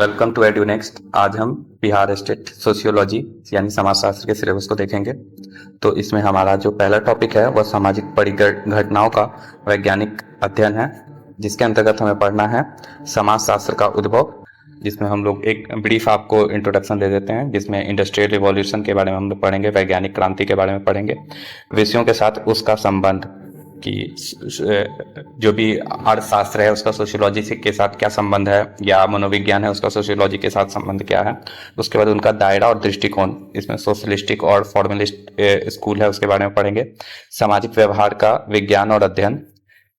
Welcome to edu next. आज हम Bihar state sociology यानी समाजशास्त्र के सिलेबस को देखेंगे। तो इसमें हमारा जो पहला टॉपिक है वह सामाजिक परिघटनाओं का वैज्ञानिक अध्ययन है, जिसके अंतर्गत हमें पढ़ना है समाजशास्त्र का उद्भव, जिसमें हम लोग एक ब्रीफ आपको इंट्रोडक्शन दे देते हैं, जिसमें इंडस्ट्रियल रिवॉल्यूशन के बारे में हम लोग पढ़ेंगे, वैज्ञानिक क्रांति के बारे में पढ़ेंगे, विषयों के साथ उसका संबंध कि जो भी अर्थशास्त्र है उसका सोशियोलॉजी के साथ क्या संबंध है, या मनोविज्ञान है उसका सोशियोलॉजी के साथ संबंध क्या है। उसके बाद उनका दायरा और दृष्टिकोण, इसमें सोशलिस्टिक और फॉर्मलिस्ट स्कूल है उसके बारे में पढ़ेंगे। सामाजिक व्यवहार का विज्ञान और अध्ययन,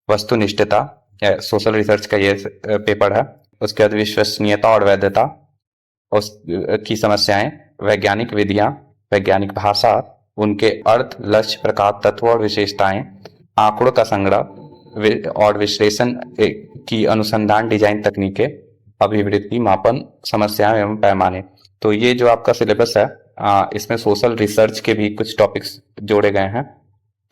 वस्तुनिष्ठता, सोशल रिसर्च का ये पेपर है। उसके बाद विश्वसनीयता और वैधता उस की समस्याएं, वैज्ञानिक विधियां, वैज्ञानिक भाषा, उनके अर्थ, लक्ष्य, प्रकार, तत्व और विशेषताएं, आंकड़ों का संग्रह और विश्लेषण की अनुसंधान, डिजाइन तकनीकें, अभिवृद्धि, मापन, समस्याएं एवं पैमाने। तो ये जो आपका सिलेबस है, इसमें सोशल रिसर्च के भी कुछ टॉपिक्स जोड़े गए हैं,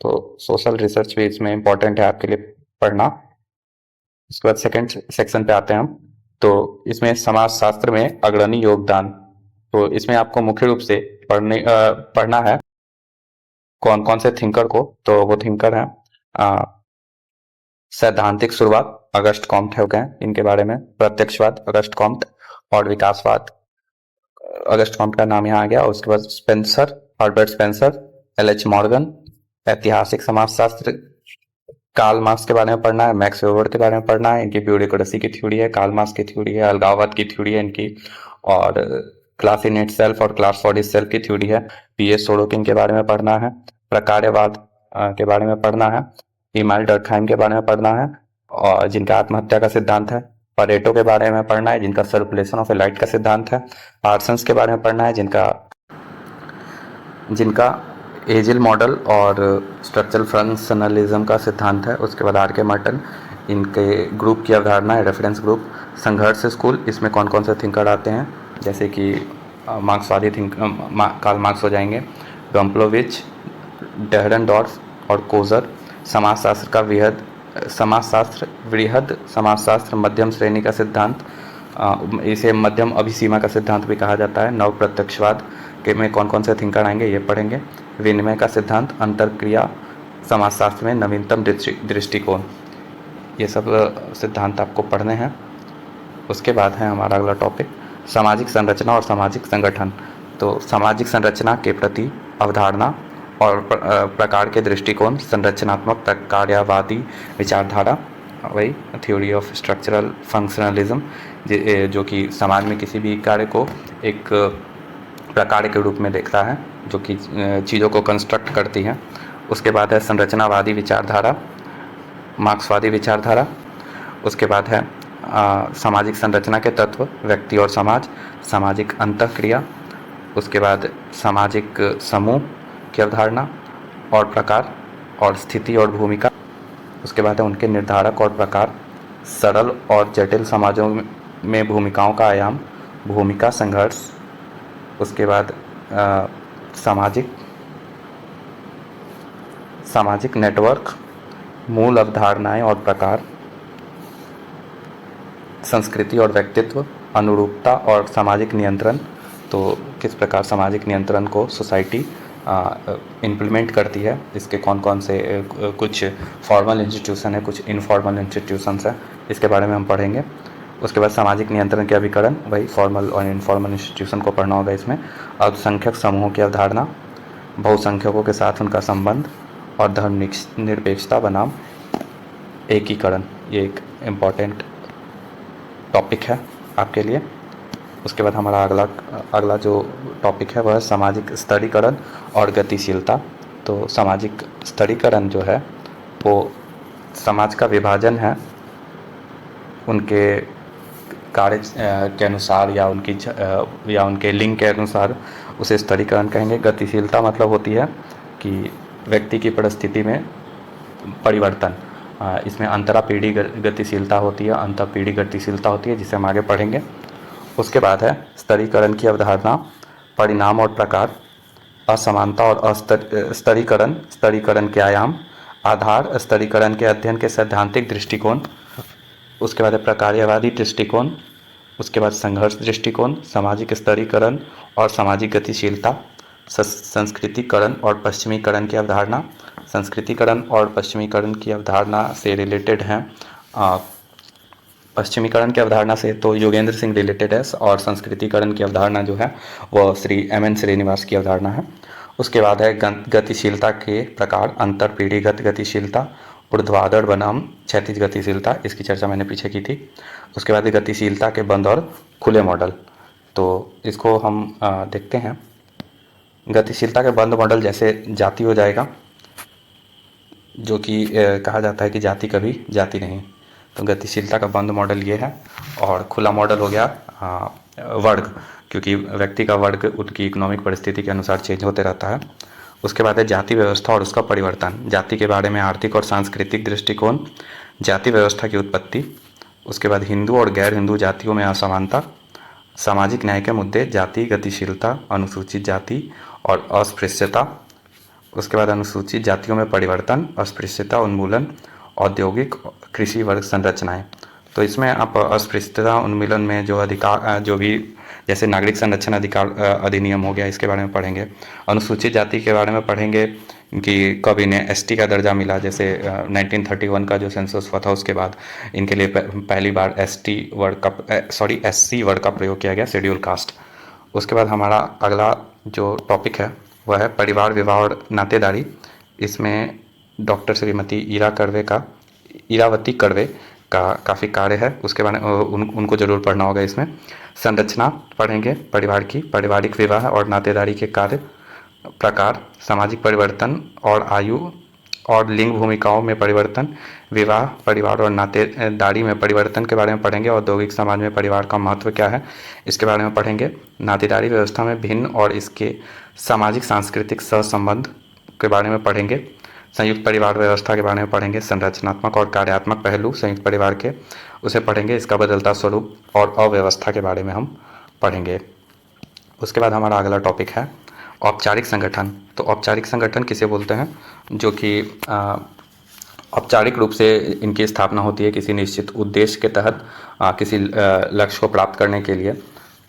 तो सोशल रिसर्च भी इसमें इंपॉर्टेंट है आपके लिए पढ़ना। उसके बाद सेकंड सेक्शन पे आते हैं हम। तो इसमें समाजशास्त्र में अग्रणी योगदान, तो इसमें आपको मुख्य रूप से पढ़ना है कौन कौन से थिंकर को। तो वो थिंकर हैं सैद्धांतिक शुरुआत, अगस्ट कॉम्ट हो गए इनके बारे में, प्रत्यक्षवाद, अगस्ट कॉम्ट, और विकासवाद, अगस्ट कॉम्ट का नाम यहाँ आ गया। उसके बाद Spencer, Herbert Spencer, LH. Morgan, ऐतिहासिक समाजशास्त्र, कार्ल मार्क्स के बारे में पढ़ना है, मैक्स वेबर के बारे में पढ़ना है, इनकी ब्यूरोक्रेसी की थ्योरी है, कार्ल मार्क्स की थ्योरी है, अलगाववाद की थ्योरी है इनकी, और क्लास इन इटसेल्फ और क्लास फॉर इटसेल्फ की थ्योरी है। पी.एस. सोरोकिन के बारे में पढ़ना है, प्रकार्यवाद के बारे में पढ़ना है, इमाइल डर्कहाइम के बारे में पढ़ना है, और जिनका आत्महत्या का सिद्धांत है। परेटो के बारे में पढ़ना है, जिनका सर्कुलेशन ऑफ ए लाइट का सिद्धांत है। पार्सन्स के बारे में पढ़ना है, जिनका एजिल मॉडल और स्ट्रक्चरल फंक्शनलिज्म का सिद्धांत है। उसके बाद आर के मर्टन, इनके ग्रुप की अवधारणा है, रेफरेंस ग्रुप। संघर्ष स्कूल, इसमें कौन कौन से थिंकर आते हैं, जैसे कि मार्क्सवादी कार्ल मार्क्स हो जाएंगे, गम्प्लोविच, डेहरनडॉर्फ और कोजर। समाजशास्त्र वृहद समाजशास्त्र, मध्यम श्रेणी का सिद्धांत, इसे मध्यम अभिसीमा का सिद्धांत भी कहा जाता है। नव प्रत्यक्षवाद के में कौन कौन से थिंकर आएंगे ये पढ़ेंगे। विनिमय का सिद्धांत, अंतरक्रिया, समाजशास्त्र में नवीनतम दृष्टिकोण, ये सब सिद्धांत आपको पढ़ने हैं। उसके बाद है हमारा अगला टॉपिक सामाजिक संरचना और सामाजिक संगठन। तो सामाजिक संरचना के प्रति अवधारणा और प्रकार के दृष्टिकोण, संरचनात्मक प्रकार्यवादी विचारधारा, वही थ्योरी ऑफ स्ट्रक्चरल फंक्शनलिज्म, जो कि समाज में किसी भी कार्य को एक प्रकार के रूप में देखता है, जो कि चीज़ों को कंस्ट्रक्ट करती हैं। उसके बाद है संरचनावादी विचारधारा, मार्क्सवादी विचारधारा। उसके बाद है सामाजिक संरचना के तत्व, व्यक्ति और समाज, सामाजिक अंतःक्रिया। उसके बाद सामाजिक समूह की अवधारणा और प्रकार और स्थिति और भूमिका। उसके बाद है उनके निर्धारक और प्रकार, सरल और जटिल समाजों में भूमिकाओं का आयाम, भूमिका संघर्ष। उसके बाद सामाजिक नेटवर्क, मूल अवधारणाएं और प्रकार, संस्कृति और व्यक्तित्व, अनुरूपता और सामाजिक नियंत्रण। तो किस प्रकार सामाजिक नियंत्रण को सोसाइटी इम्प्लीमेंट करती है, इसके कौन कौन से कुछ फॉर्मल इंस्टीट्यूशन है, कुछ इनफॉर्मल इंस्टीट्यूशंस है, इसके बारे में हम पढ़ेंगे। उसके बाद सामाजिक नियंत्रण के अभिकरण, वही फॉर्मल और इनफॉर्मल इंस्टीट्यूशन को पढ़ना होगा इसमें। अल्पसंख्यक समूहों की अवधारणा, बहुसंख्यकों के साथ उनका संबंध, और धर्मनिरपेक्षता बनाम एकीकरण, ये एक इम्पॉर्टेंट टॉपिक है आपके लिए। उसके बाद हमारा अगला जो टॉपिक है वह सामाजिक स्तरीकरण और गतिशीलता। तो सामाजिक स्तरीकरण जो है वो समाज का विभाजन है, उनके कार्य के अनुसार या उनके लिंग के अनुसार उसे स्तरीकरण कहेंगे। गतिशीलता मतलब होती है कि व्यक्ति की परिस्थिति में परिवर्तन, इसमें अंतरा पीढ़ी गतिशीलता होती है, अंतःपीढ़ी गतिशीलता होती है, जिसे हम आगे पढ़ेंगे। उसके बाद है स्तरीकरण की अवधारणा, परिणाम और प्रकार, असमानता और स्तरीकरण के आयाम, आधार, स्तरीकरण के अध्ययन के सैद्धांतिक दृष्टिकोण। उसके बाद है प्रकार्यवादी दृष्टिकोण, उसके बाद संघर्ष दृष्टिकोण, सामाजिक स्तरीकरण और सामाजिक गतिशीलता, संस्कृतिकरण और पश्चिमीकरण की अवधारणा। संस्कृतिकरण और पश्चिमीकरण की अवधारणा से रिलेटेड हैं। पश्चिमीकरण की अवधारणा से तो योगेंद्र सिंह रिलेटेड है, और संस्कृतिकरण की अवधारणा जो है वो श्री M.N. श्रीनिवास की अवधारणा है। उसके बाद है गतिशीलता के प्रकार, अंतर पीढ़ीगत गतिशीलता, ऊर्ध्वाधर बनाम क्षैतिज गतिशीलता, इसकी चर्चा मैंने पीछे की थी। उसके बाद गतिशीलता के बंद और खुले मॉडल, तो इसको हम देखते हैं। गतिशीलता के बंद मॉडल जैसे जाति हो जाएगा, जो कि कहा जाता है कि जाति कभी जाति नहीं, तो गतिशीलता का बंद मॉडल ये है। और खुला मॉडल हो गया वर्ग, क्योंकि व्यक्ति का वर्ग उनकी इकोनॉमिक परिस्थिति के अनुसार चेंज होते रहता है। उसके बाद है जाति व्यवस्था और उसका परिवर्तन, जाति के बारे में आर्थिक और सांस्कृतिक दृष्टिकोण, जाति व्यवस्था की उत्पत्ति। उसके बाद हिंदू और गैर हिंदू जातियों में असमानता, सामाजिक न्याय के मुद्दे, जाति गतिशीलता, अनुसूचित जाति और अस्पृश्यता। उसके बाद अनुसूचित जातियों में परिवर्तन, अस्पृश्यता उन्मूलन, औद्योगिक कृषि वर्ग संरचनाएं। तो इसमें आप अस्पृश्यता उन्मूलन में जो अधिकार, जो भी जैसे नागरिक संरक्षण अधिकार अधिनियम हो गया, इसके बारे में पढ़ेंगे। अनुसूचित जाति के बारे में पढ़ेंगे कि कब इन्हें ST का दर्जा मिला, जैसे 1931 का जो सेंसस हुआ था उसके बाद इनके लिए पहली बार SC वर्ड का प्रयोग किया गया, शेड्यूल कास्ट। उसके बाद हमारा अगला जो टॉपिक है वह है परिवार, विवाह और नातेदारी। इसमें डॉक्टर श्रीमती इरावती कर्वे का काफ़ी कार्य है, उसके बारे में उनको ज़रूर पढ़ना होगा। इसमें संरचना पढ़ेंगे परिवार की, पारिवारिक विवाह और नातेदारी के कार्य प्रकार, सामाजिक परिवर्तन और आयु और लिंग भूमिकाओं में परिवर्तन, विवाह, परिवार और नातेदारी में परिवर्तन के बारे में पढ़ेंगे। औद्योगिक समाज में परिवार का महत्व क्या है, इसके बारे में पढ़ेंगे। नातेदारी व्यवस्था में भिन्न और इसके सामाजिक सांस्कृतिक सहसंबंध के बारे में पढ़ेंगे। संयुक्त परिवार व्यवस्था के बारे में पढ़ेंगे, संरचनात्मक और कार्यात्मक पहलू संयुक्त परिवार के, उसे पढ़ेंगे। इसका बदलता स्वरूप और अव्यवस्था के बारे में हम पढ़ेंगे। उसके बाद हमारा अगला टॉपिक है औपचारिक संगठन। तो औपचारिक संगठन किसे बोलते हैं, जो कि औपचारिक रूप से इनकी स्थापना होती है किसी निश्चित उद्देश्य के तहत, किसी लक्ष्य को प्राप्त करने के लिए।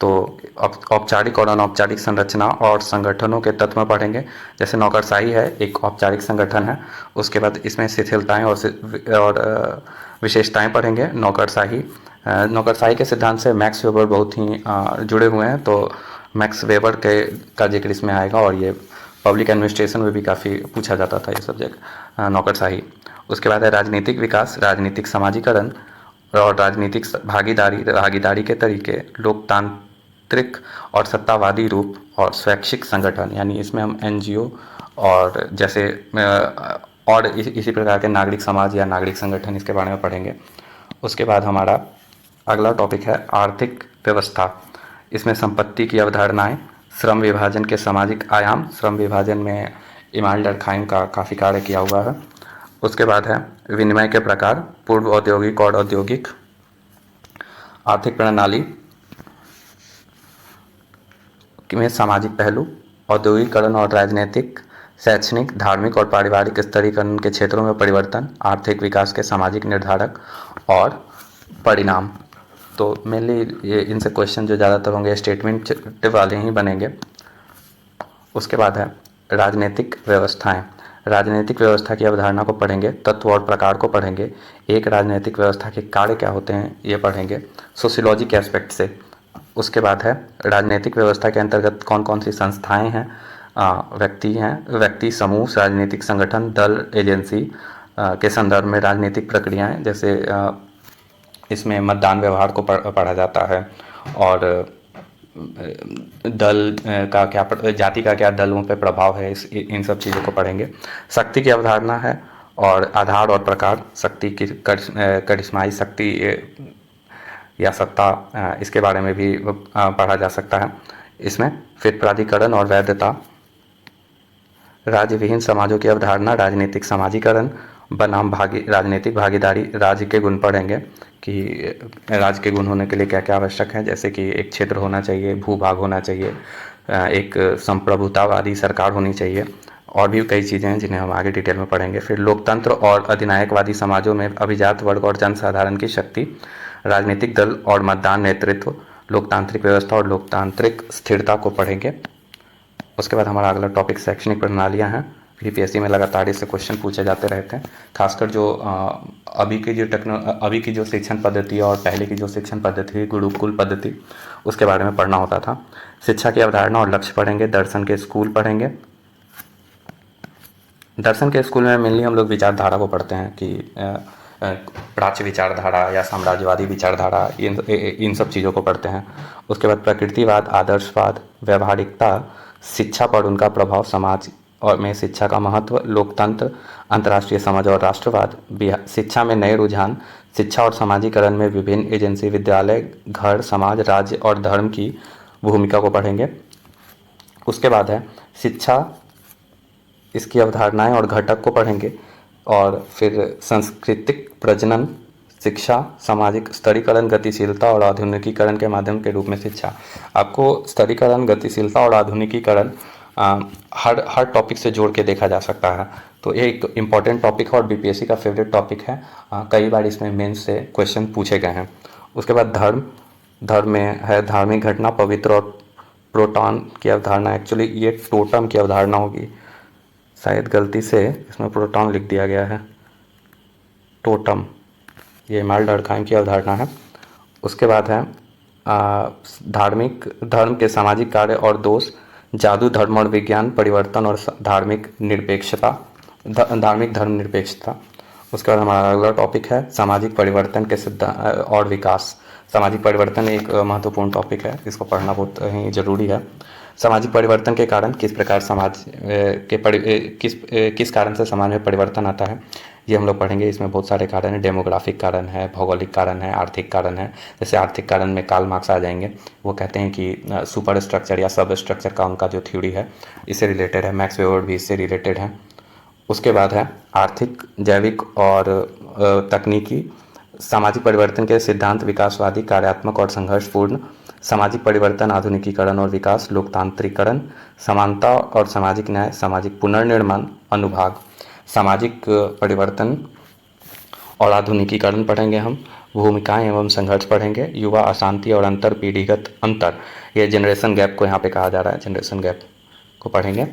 तो औपचारिक और अनौपचारिक संरचना और संगठनों के तत्व में पढ़ेंगे। जैसे नौकरशाही है, एक औपचारिक संगठन है। उसके बाद इसमें शिथिलताएं और विशेषताएं पढ़ेंगे। नौकरशाही के सिद्धांत से मैक्स वेबर बहुत ही जुड़े हुए हैं, तो मैक्स वेबर का जिक्र इसमें आएगा, और ये पब्लिक एडमिनिस्ट्रेशन में भी काफ़ी पूछा जाता था ये सब्जेक्ट, नौकरशाही। उसके बाद है राजनीतिक विकास, राजनीतिक समाजीकरण और राजनीतिक भागीदारी के तरीके, लोकतांत्रिक और सत्तावादी रूप और स्वैच्छिक संगठन, यानी इसमें हम NGO और जैसे और इसी प्रकार के नागरिक समाज या नागरिक संगठन, इसके बारे में पढ़ेंगे। उसके बाद हमारा अगला टॉपिक है आर्थिक व्यवस्था। इसमें संपत्ति की अवधारणाएं, श्रम विभाजन के सामाजिक आयाम, श्रम विभाजन में इमानुएल डर्कहाइम का काफ़ी कार्य किया हुआ है। उसके बाद है विनिमय के प्रकार, पूर्व औद्योगिक और औद्योगिक, आर्थिक प्रणाली में सामाजिक पहलू, औद्योगिकरण और राजनीतिक, शैक्षणिक, धार्मिक और पारिवारिक स्तरीकरण के क्षेत्रों में परिवर्तन, आर्थिक विकास के सामाजिक निर्धारक और परिणाम। तो मेनली ये इनसे क्वेश्चन जो ज़्यादातर होंगे स्टेटमेंट वाले ही बनेंगे। उसके बाद है राजनीतिक व्यवस्थाएं। राजनीतिक व्यवस्था की अवधारणा को पढ़ेंगे, तत्व और प्रकार को पढ़ेंगे, एक राजनीतिक व्यवस्था के कार्य क्या होते हैं ये पढ़ेंगे सोशियोलॉजी के एस्पेक्ट से। उसके बाद है राजनीतिक व्यवस्था के अंतर्गत कौन कौन सी संस्थाएं हैं, व्यक्ति, समूह, राजनीतिक संगठन, दल, एजेंसी के संदर्भ में राजनीतिक प्रक्रियाएं, जैसे इसमें मतदान व्यवहार को पढ़ा जाता है, और दल का क्या, जाति का क्या दलों पे प्रभाव है, इन सब चीज़ों को पढ़ेंगे। शक्ति की अवधारणा है और आधार और प्रकार, शक्ति की करिश्माई शक्ति या सत्ता, इसके बारे में भी पढ़ा जा सकता है इसमें। फिर प्राधिकरण और वैधता, राज्य विहीन समाजों की अवधारणा, राजनीतिक समाजीकरण बनाम राजनीतिक भागीदारी, राज्य के गुण पढ़ेंगे कि राज्य के गुण होने के लिए क्या क्या आवश्यक है, जैसे कि एक क्षेत्र होना चाहिए, भूभाग होना चाहिए, एक संप्रभुतावादी सरकार होनी चाहिए, और भी कई चीज़ें हैं जिन्हें हम आगे डिटेल में पढ़ेंगे। फिर लोकतंत्र और अधिनायकवादी समाजों में अभिजात वर्ग और जनसाधारण की शक्ति, राजनीतिक दल और मतदान नेतृत्व, लोकतांत्रिक व्यवस्था और लोकतांत्रिक स्थिरता को पढ़ेंगे। उसके बाद हमारा अगला टॉपिक शैक्षणिक प्रणालियाँ हैं। यूपीएससी में लगातार इससे क्वेश्चन पूछे जाते रहते हैं, खासकर जो अभी की जो शिक्षण पद्धति और पहले की जो शिक्षण पद्धति थी, गुरुकुल पद्धति, उसके बारे में पढ़ना होता था। शिक्षा की अवधारणा और लक्ष्य पढ़ेंगे। दर्शन के स्कूल पढ़ेंगे। दर्शन के स्कूल में मेनली हम लोग विचारधारा को पढ़ते हैं कि प्राच्य विचारधारा या साम्राज्यवादी विचारधारा, इन सब चीज़ों को पढ़ते हैं। उसके बाद प्रकृतिवाद, आदर्शवाद, व्यवहारिकता, शिक्षा पर उनका प्रभाव, समाज और में शिक्षा का महत्व, लोकतंत्र, अंतर्राष्ट्रीय समझ और राष्ट्रवाद, शिक्षा में नए रुझान, शिक्षा और समाजीकरण में विभिन्न एजेंसी, विद्यालय, घर, समाज, राज्य और धर्म की भूमिका को पढ़ेंगे। उसके बाद है शिक्षा, इसकी अवधारणाएं और घटक को पढ़ेंगे। और फिर सांस्कृतिक प्रजनन, शिक्षा, सामाजिक स्तरीकरण, गतिशीलता और आधुनिकीकरण के माध्यम के रूप में शिक्षा। आपको स्तरीकरण, गतिशीलता और आधुनिकीकरण हर टॉपिक से जोड़ के देखा जा सकता है। तो ये एक इम्पॉर्टेंट टॉपिक है और बीपीएससी का फेवरेट टॉपिक है। कई बार इसमें मेंस से क्वेश्चन पूछे गए हैं। उसके बाद धर्म में है धार्मिक घटना, पवित्र और प्रोटॉन की अवधारणा। एक्चुअली ये टोटम की अवधारणा होगी, शायद गलती से इसमें प्रोटॉन लिख दिया गया है, टोटम, ये इमाल डर्कहाइम की अवधारणा है। उसके बाद है धर्म के सामाजिक कार्य और दोष, जादू, धर्म और विज्ञान, परिवर्तन और धार्मिक धर्मनिरपेक्षता। उसके बाद हमारा अगला टॉपिक है सामाजिक परिवर्तन के सिद्धांत और विकास। सामाजिक परिवर्तन एक महत्वपूर्ण टॉपिक है, इसको पढ़ना बहुत ही ज़रूरी है। सामाजिक परिवर्तन के कारण किस प्रकार किस कारण से समाज में परिवर्तन आता है, ये हम लोग पढ़ेंगे। इसमें बहुत सारे कारण हैं, डेमोग्राफिक कारण है, भौगोलिक कारण है, आर्थिक कारण है। जैसे आर्थिक कारण में कार्ल मार्क्स आ जाएंगे। वो कहते हैं कि सुपर स्ट्रक्चर या सब स्ट्रक्चर का उनका जो थ्योरी है इससे रिलेटेड है। मैक्स वेबर भी इससे रिलेटेड है। उसके बाद है आर्थिक, जैविक और तकनीकी। सामाजिक परिवर्तन के सिद्धांत, विकासवादी, कार्यात्मक और संघर्षपूर्ण। सामाजिक परिवर्तन, आधुनिकीकरण और विकास, लोकतांत्रिकरण, समानता और सामाजिक न्याय, सामाजिक पुनर्निर्माण, अनुभाग। सामाजिक परिवर्तन और आधुनिकीकरण पढ़ेंगे हम। भूमिकाएं एवं संघर्ष पढ़ेंगे। युवा अशांति और अंतर पीढ़ीगत अंतर, ये जनरेशन गैप को यहाँ पे कहा जा रहा है, जनरेशन गैप को पढ़ेंगे।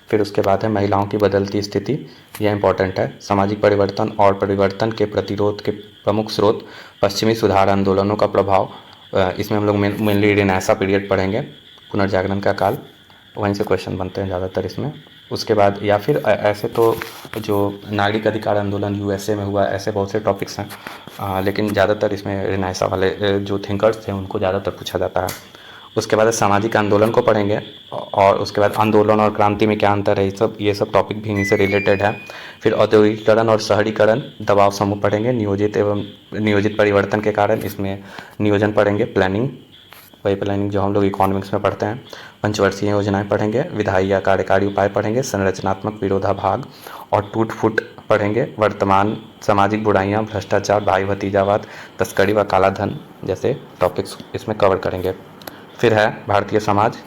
फिर उसके बाद है महिलाओं की बदलती स्थिति, यह इंपॉर्टेंट है। सामाजिक परिवर्तन और परिवर्तन के प्रतिरोध के प्रमुख स्रोत, पश्चिमी सुधार आंदोलनों का प्रभाव। इसमें हम लोग मेनली रेनेसां पीरियड पढ़ेंगे, पुनर्जागरण का काल, वहीं से क्वेश्चन बनते हैं ज़्यादातर इसमें। उसके बाद या फिर ऐसे तो जो नागरिक अधिकार आंदोलन यूएसए में हुआ, ऐसे बहुत से टॉपिक्स हैं, लेकिन ज़्यादातर इसमें रेनेसां वाले जो थिंकर्स थे उनको ज़्यादातर पूछा जाता है। उसके बाद सामाजिक आंदोलन को पढ़ेंगे। और उसके बाद आंदोलन और क्रांति में क्या अंतर है, ये सब टॉपिक भी इन्हीं से रिलेटेड है। फिर औद्योगिकीकरण और शहरीकरण, दबाव समूह पढ़ेंगे। नियोजित परिवर्तन के कारण, इसमें नियोजन पढ़ेंगे। प्लानिंग, वही प्लानिंग जो हम लोग इकोनॉमिक्स में पढ़ते हैं। पंचवर्षीय योजनाएं पढ़ेंगे। विधायी या कार्यकारी उपाय पढ़ेंगे। संरचनात्मक विरोधाभाग और टूट फूट पढ़ेंगे। वर्तमान सामाजिक बुराइयां, भ्रष्टाचार, भाई भतीजावाद, तस्करी व काला धन जैसे टॉपिक्स इसमें कवर करेंगे। फिर है भारतीय समाज।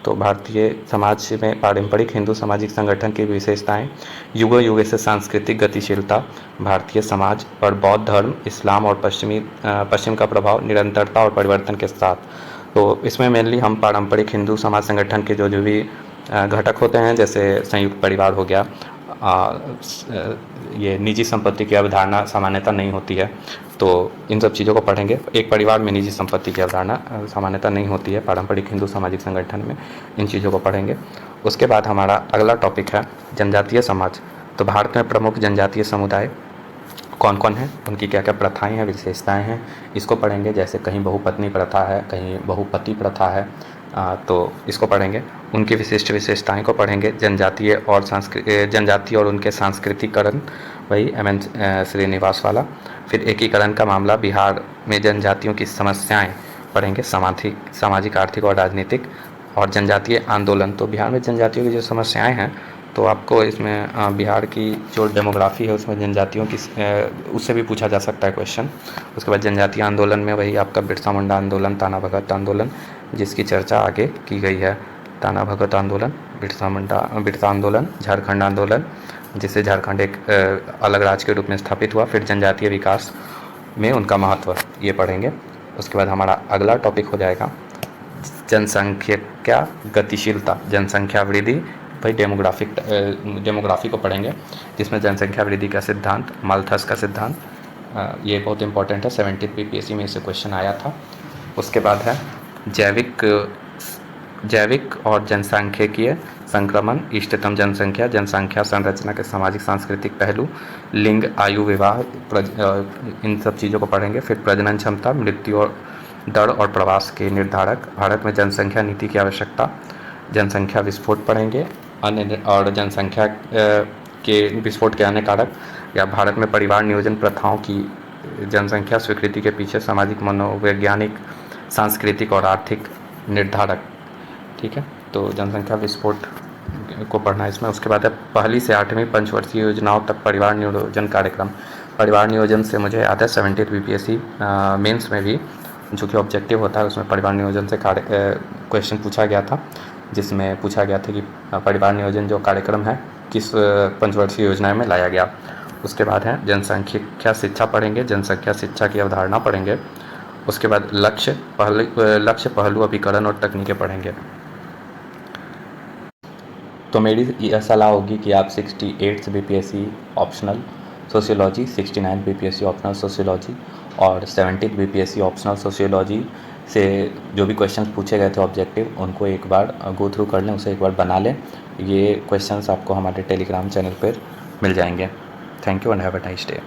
तो भारतीय समाज में पारंपरिक हिंदू सामाजिक संगठन की विशेषताएं, युगों युग से सांस्कृतिक गतिशीलता, भारतीय समाज पर बौद्ध धर्म, इस्लाम और पश्चिम का प्रभाव, निरंतरता और परिवर्तन के साथ। तो इसमें मेनली हम पारंपरिक हिंदू समाज संगठन के जो भी घटक होते हैं, जैसे संयुक्त परिवार हो गया, ये निजी संपत्ति की अवधारणा सामान्यतः नहीं होती है, तो इन सब चीज़ों को पढ़ेंगे। एक परिवार में निजी संपत्ति की अवधारणा सामान्यतः नहीं होती है पारंपरिक हिंदू सामाजिक संगठन में, इन चीज़ों को पढ़ेंगे। उसके बाद हमारा अगला टॉपिक है जनजातीय समाज। तो भारत में प्रमुख जनजातीय समुदाय कौन कौन है, उनकी क्या क्या प्रथाएं हैं, विशेषताएं हैं, इसको पढ़ेंगे। जैसे कहीं बहुपत्नी प्रथा है, कहीं बहुपति प्रथा है, तो इसको पढ़ेंगे। उनकी विशिष्ट विशेषताएं को पढ़ेंगे। जनजाति और उनके सांस्कृतिकरण, वही एम.एन. श्रीनिवास वाला। फिर एकीकरण का मामला, बिहार में जनजातियों की समस्याएं पढ़ेंगे, सामाजिक, आर्थिक और राजनीतिक। और जनजातीय आंदोलन, तो बिहार में जनजातियों की जो समस्याएं हैं, तो आपको इसमें बिहार की जो डेमोग्राफी है उसमें जनजातियों की उससे भी पूछा जा सकता है क्वेश्चन। उसके बाद जनजातीय आंदोलन में वही आपका बिरसा मुंडा आंदोलन, ताना भगत आंदोलन, जिसकी चर्चा आगे की गई है। ताना भगत आंदोलन, बिरसा आंदोलन, झारखंड आंदोलन, जिससे झारखंड एक अलग राज्य के रूप में स्थापित हुआ। फिर जनजातीय विकास, में उनका महत्व, ये पढ़ेंगे। उसके बाद हमारा अगला टॉपिक हो जाएगा जनसंख्या गतिशीलता, जनसंख्या वृद्धि, भाई डेमोग्राफी को पढ़ेंगे, जिसमें जनसंख्या वृद्धि का सिद्धांत, माल्थस का सिद्धांत, ये बहुत इंपॉर्टेंट है, 70th बीपीएससी में इससे क्वेश्चन आया था। उसके बाद है जैविक और जनसांख्यिकीय संक्रमण, इष्टतम जनसंख्या, जनसंख्या संरचना के सामाजिक सांस्कृतिक पहलू, लिंग, आयु, विवाह, इन सब चीज़ों को पढ़ेंगे। फिर प्रजनन क्षमता, मृत्यु और दर और प्रवास के निर्धारक, भारत में जनसंख्या नीति की आवश्यकता, जनसंख्या विस्फोट पढ़ेंगे, अन्य और जनसंख्या के विस्फोट के अन्य कारक, या भारत में परिवार नियोजन प्रथाओं की जनसंख्या स्वीकृति के पीछे सामाजिक, मनोवैज्ञानिक, सांस्कृतिक और आर्थिक निर्धारक। ठीक है, तो जनसंख्या विस्फोट को पढ़ना है इसमें। उसके बाद है 1ली से 8वीं पंचवर्षीय योजनाओं तक परिवार नियोजन कार्यक्रम। परिवार नियोजन से मुझे याद है 70th बीपीएससी मेंस में भी जो कि ऑब्जेक्टिव होता है उसमें परिवार नियोजन से क्वेश्चन पूछा गया था, जिसमें पूछा गया था कि परिवार नियोजन जो कार्यक्रम है किस पंचवर्षीय योजना में लाया गया। उसके बाद है जनसंख्या शिक्षा पढ़ेंगे, जनसंख्या शिक्षा की अवधारणा पढ़ेंगे। उसके बाद लक्ष्य, पहलू, अभिकरण और तकनीकें पढ़ेंगे। तो मेरी यह सलाह होगी कि आप 68 BPSC optional sociology, 69 BPSC optional sociology और 70 बीपीएससी ऑप्शनल सोशियोलॉजी से जो भी क्वेश्चंस पूछे गए थे ऑब्जेक्टिव, उनको एक बार गो थ्रू कर लें, उसे एक बार बना लें। ये क्वेश्चंस आपको हमारे टेलीग्राम चैनल पर मिल जाएंगे। Thank you and have a nice day.